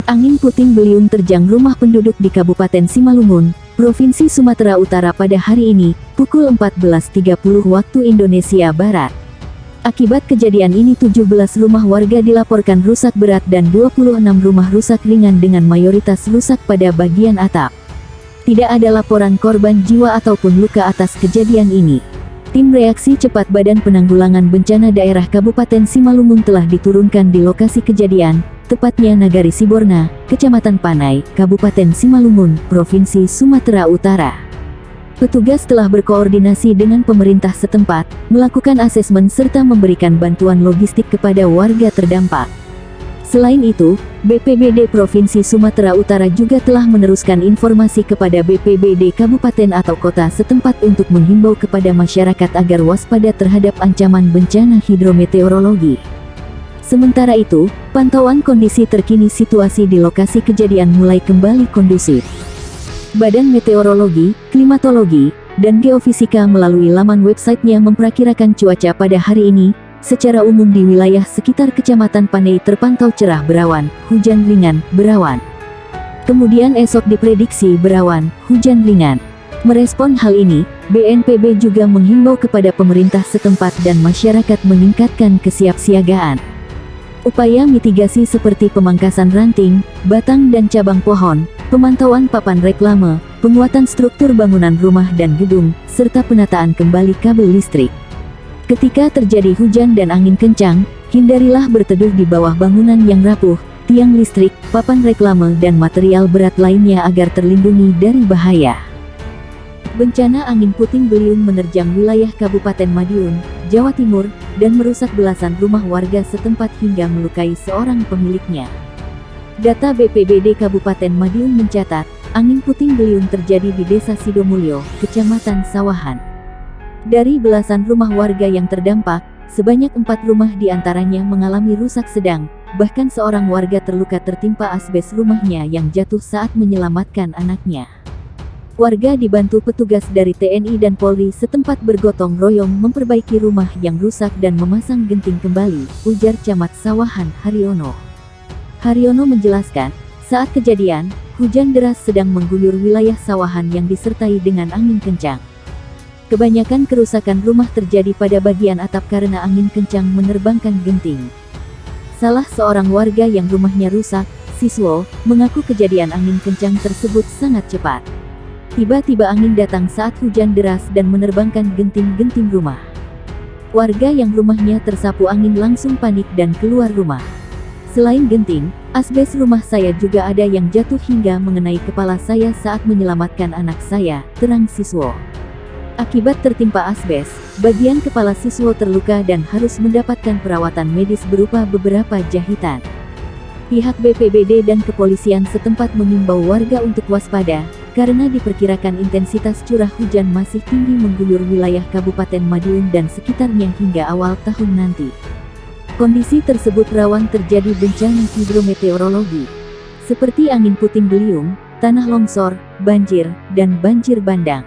Angin puting beliung terjang rumah penduduk di Kabupaten Simalungun, Provinsi Sumatera Utara pada hari ini, pukul 14.30 waktu Indonesia Barat. Akibat kejadian ini 17 rumah warga dilaporkan rusak berat dan 26 rumah rusak ringan dengan mayoritas rusak pada bagian atap. Tidak ada laporan korban jiwa ataupun luka atas kejadian ini. Tim reaksi cepat Badan Penanggulangan Bencana Daerah Kabupaten Simalungun telah diturunkan di lokasi kejadian, tepatnya Nagari Siborna, Kecamatan Panai, Kabupaten Simalungun, Provinsi Sumatera Utara. Petugas telah berkoordinasi dengan pemerintah setempat, melakukan asesmen serta memberikan bantuan logistik kepada warga terdampak. Selain itu, BPBD Provinsi Sumatera Utara juga telah meneruskan informasi kepada BPBD Kabupaten atau kota setempat untuk menghimbau kepada masyarakat agar waspada terhadap ancaman bencana hidrometeorologi. Sementara itu, pantauan kondisi terkini situasi di lokasi kejadian mulai kembali kondusif. Badan Meteorologi, Klimatologi, dan Geofisika melalui laman websitenya memperkirakan cuaca pada hari ini. Secara umum di wilayah sekitar Kecamatan Panai terpantau cerah berawan, hujan ringan, berawan. Kemudian esok diprediksi berawan, hujan ringan. Merespon hal ini, BNPB juga menghimbau kepada pemerintah setempat dan masyarakat meningkatkan kesiapsiagaan. Upaya mitigasi seperti pemangkasan ranting, batang dan cabang pohon, pemantauan papan reklame, penguatan struktur bangunan rumah dan gedung, serta penataan kembali kabel listrik. Ketika terjadi hujan dan angin kencang, hindarilah berteduh di bawah bangunan yang rapuh, tiang listrik, papan reklame dan material berat lainnya agar terlindungi dari bahaya. Bencana angin puting beliung menerjang wilayah Kabupaten Madiun, Jawa Timur, dan merusak belasan rumah warga setempat hingga melukai seorang pemiliknya. Data BPBD Kabupaten Madiun mencatat, angin puting beliung terjadi di Desa Sidomulyo, Kecamatan Sawahan. Dari belasan rumah warga yang terdampak, sebanyak 4 rumah diantaranya mengalami rusak sedang, bahkan seorang warga terluka tertimpa asbes rumahnya yang jatuh saat menyelamatkan anaknya. Warga dibantu petugas dari TNI dan Polri setempat bergotong royong memperbaiki rumah yang rusak dan memasang genting kembali, ujar Camat Sawahan Haryono. Haryono menjelaskan, saat kejadian, hujan deras sedang mengguyur wilayah Sawahan yang disertai dengan angin kencang. Kebanyakan kerusakan rumah terjadi pada bagian atap karena angin kencang menerbangkan genting. Salah seorang warga yang rumahnya rusak, Siswo, mengaku kejadian angin kencang tersebut sangat cepat. Tiba-tiba angin datang saat hujan deras dan menerbangkan genting-genting rumah. Warga yang rumahnya tersapu angin langsung panik dan keluar rumah. Selain genting, asbes rumah saya juga ada yang jatuh hingga mengenai kepala saya saat menyelamatkan anak saya, terang Siswo. Akibat tertimpa asbes, bagian kepala Siswo terluka dan harus mendapatkan perawatan medis berupa beberapa jahitan. Pihak BPBD dan kepolisian setempat mengimbau warga untuk waspada, karena diperkirakan intensitas curah hujan masih tinggi mengguyur wilayah Kabupaten Madiun dan sekitarnya hingga awal tahun nanti. Kondisi tersebut rawan terjadi bencana hidrometeorologi, seperti angin puting beliung, tanah longsor, banjir, dan banjir bandang.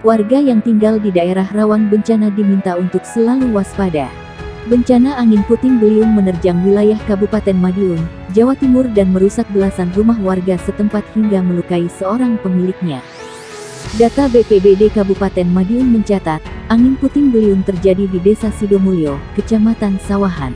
Warga yang tinggal di daerah rawan bencana diminta untuk selalu waspada. Bencana angin puting beliung menerjang wilayah Kabupaten Madiun, Jawa Timur dan merusak belasan rumah warga setempat hingga melukai seorang pemiliknya. Data BPBD Kabupaten Madiun mencatat, angin puting beliung terjadi di Desa Sidomulyo, Kecamatan Sawahan.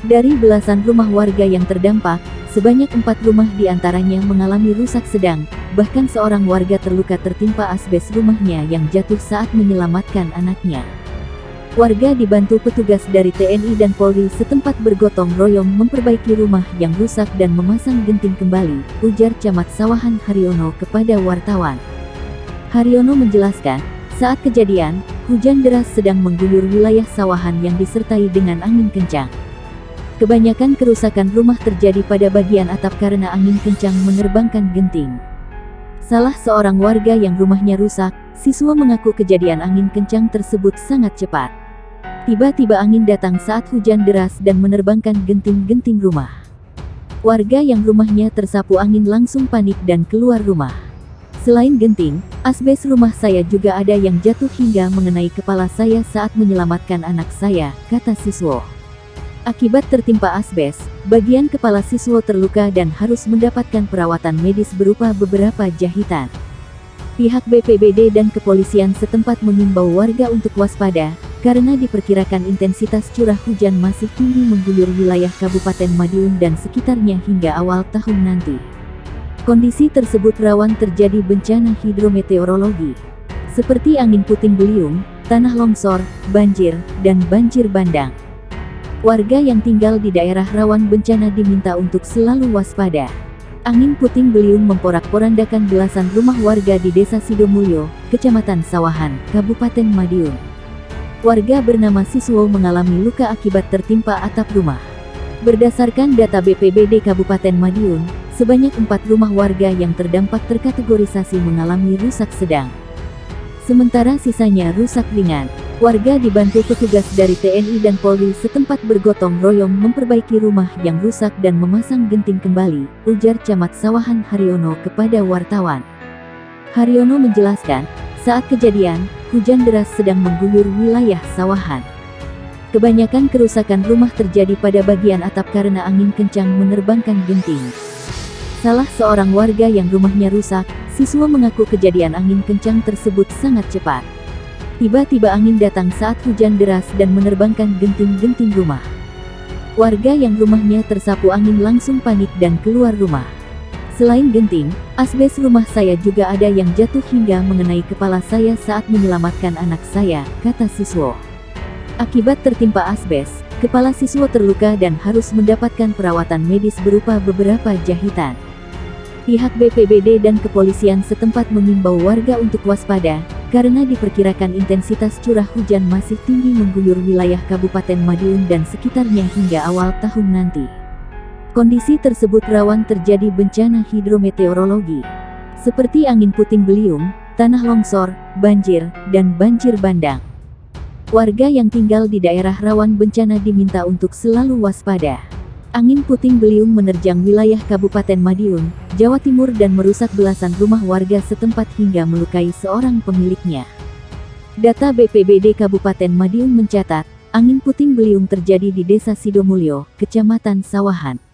Dari belasan rumah warga yang terdampak, sebanyak 4 rumah diantaranya mengalami rusak sedang, bahkan seorang warga terluka tertimpa asbes rumahnya yang jatuh saat menyelamatkan anaknya. Warga dibantu petugas dari TNI dan Polri setempat bergotong royong memperbaiki rumah yang rusak dan memasang genting kembali, ujar Camat Sawahan Haryono kepada wartawan. Haryono menjelaskan, saat kejadian, hujan deras sedang mengguyur wilayah Sawahan yang disertai dengan angin kencang. Kebanyakan kerusakan rumah terjadi pada bagian atap karena angin kencang menerbangkan genting. Salah seorang warga yang rumahnya rusak, Siswo mengaku kejadian angin kencang tersebut sangat cepat. Tiba-tiba angin datang saat hujan deras dan menerbangkan genting-genting rumah. Warga yang rumahnya tersapu angin langsung panik dan keluar rumah. Selain genting, asbes rumah saya juga ada yang jatuh hingga mengenai kepala saya saat menyelamatkan anak saya, kata Siswo. Akibat tertimpa asbes, bagian kepala siswa terluka dan harus mendapatkan perawatan medis berupa beberapa jahitan. Pihak BPBD dan kepolisian setempat mengimbau warga untuk waspada, karena diperkirakan intensitas curah hujan masih tinggi mengguyur wilayah Kabupaten Madiun dan sekitarnya hingga awal tahun nanti. Kondisi tersebut rawan terjadi bencana hidrometeorologi, seperti angin puting beliung, tanah longsor, banjir, dan banjir bandang. Warga yang tinggal di daerah rawan bencana diminta untuk selalu waspada. Angin puting beliung memporak-porandakan belasan rumah warga di Desa Sidomulyo, Kecamatan Sawahan, Kabupaten Madiun. Warga bernama Siswo mengalami luka akibat tertimpa atap rumah. Berdasarkan data BPBD Kabupaten Madiun, sebanyak 4 rumah warga yang terdampak terkategorisasi mengalami rusak sedang. Sementara sisanya rusak ringan. Warga dibantu petugas dari TNI dan Polri setempat bergotong royong memperbaiki rumah yang rusak dan memasang genting kembali, ujar Camat Sawahan Haryono kepada wartawan. Haryono menjelaskan, saat kejadian, hujan deras sedang mengguyur wilayah Sawahan. Kebanyakan kerusakan rumah terjadi pada bagian atap karena angin kencang menerbangkan genting. Salah seorang warga yang rumahnya rusak, siswa mengaku kejadian angin kencang tersebut sangat cepat. Tiba-tiba angin datang saat hujan deras dan menerbangkan genting-genting rumah. Warga yang rumahnya tersapu angin langsung panik dan keluar rumah. Selain genting, asbes rumah saya juga ada yang jatuh hingga mengenai kepala saya saat menyelamatkan anak saya, kata siswa. Akibat tertimpa asbes, kepala siswa terluka dan harus mendapatkan perawatan medis berupa beberapa jahitan. Pihak BPBD dan kepolisian setempat mengimbau warga untuk waspada, karena diperkirakan intensitas curah hujan masih tinggi mengguyur wilayah Kabupaten Madiun dan sekitarnya hingga awal tahun nanti. Kondisi tersebut rawan terjadi bencana hidrometeorologi, seperti angin puting beliung, tanah longsor, banjir, dan banjir bandang. Warga yang tinggal di daerah rawan bencana diminta untuk selalu waspada. Angin puting beliung menerjang wilayah Kabupaten Madiun, Jawa Timur dan merusak belasan rumah warga setempat hingga melukai seorang pemiliknya. Data BPBD Kabupaten Madiun mencatat, angin puting beliung terjadi di Desa Sidomulyo, Kecamatan Sawahan.